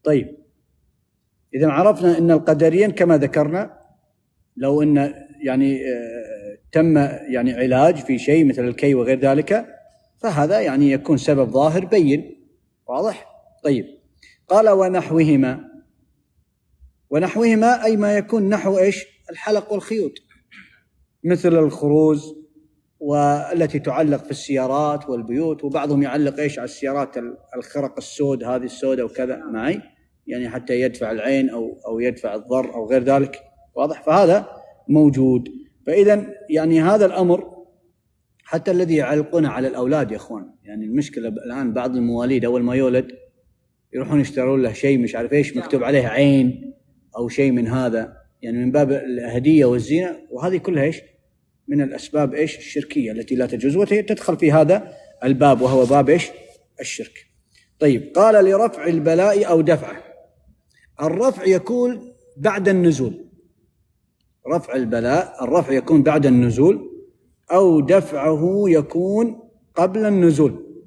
طيب، إذا عرفنا أن القدريين كما ذكرنا لو أن يعني تم يعني علاج في شيء مثل الكي وغير ذلك فهذا يعني يكون سبب ظاهر بين. واضح؟ طيب، قال ونحوهما أي ما يكون نحو إيش؟ الحلق والخيوط، مثل الخروز والتي تعلق في السيارات والبيوت، وبعضهم يعلق إيش على السيارات الخرق السود، هذه السوداء وكذا معي، يعني حتى يدفع العين أو يدفع الضر أو غير ذلك. واضح؟ فهذا موجود. فإذا يعني هذا الأمر حتى الذي يعلقونه على الأولاد يا أخوان، يعني المشكلة الآن بعض المواليد أول ما يولد يروحون يشترون له شيء مش عارف إيش مكتوب عليه عين أو شيء من هذا، يعني من باب الهدية والزينة، وهذه كلها إيش من الأسباب إيش الشركية التي لا تجوز، وتدخل في هذا الباب وهو باب إيش الشرك. طيب، قال لرفع البلاء أو دفعه. الرفع يكون بعد النزول، رفع البلاء الرفع يكون بعد النزول، أو دفعه يكون قبل النزول.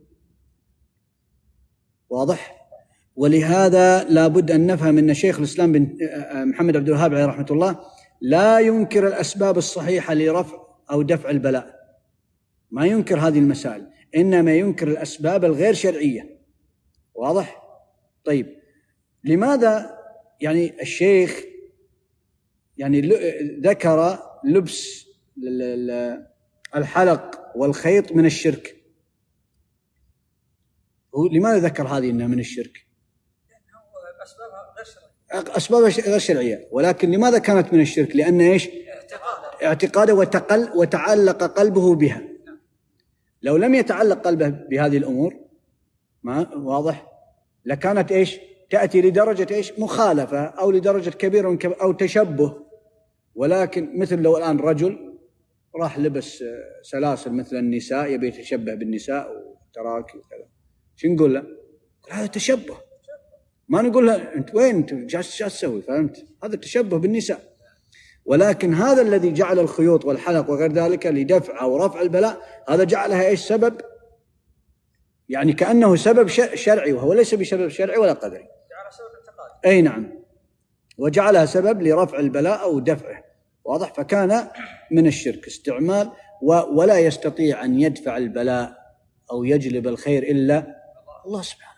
واضح؟ ولهذا لا بد أن نفهم أن شيخ الإسلام بن محمد عبد الوهاب عليه رحمة الله لا ينكر الأسباب الصحيحة لرفع أو دفع البلاء، ما ينكر هذه المسائل، إنما ينكر الأسباب الغير شرعية. واضح؟ طيب، لماذا يعني الشيخ يعني ذكر لبس الحلق والخيط من الشرك؟ لماذا ذكر هذه إنها من الشرك؟ أسبابها غير شرعية، ولكن لماذا كانت من الشرك؟ لأن إيش؟ اعتقاده وتعلق قلبه بها. لو لم يتعلق قلبه بهذه الأمور ما واضح لكانت إيش تأتي لدرجة إيش مخالفة أو لدرجة كبيرة أو تشبه. ولكن مثل لو الآن رجل راح لبس سلاسل مثل النساء يبي يتشبه بالنساء وتراكي وكذا، شو نقول له؟ هذا تشبه، ما نقول له أنت وين أنت جالس تسوي، فهمت؟ هذا تشبه بالنساء. ولكن هذا الذي جعل الخيوط والحلق وغير ذلك لدفع أو رفع البلاء، هذا جعلها إيش سبب، يعني كأنه سبب شرعي، وهو ليس بسبب شرعي ولا قدري، جعل سبب اعتقادي. أي نعم، وجعلها سبب لرفع البلاء أو دفعه. واضح؟ فكان من الشرك استعمال ولا يستطيع أن يدفع البلاء أو يجلب الخير إلا الله سبحانه.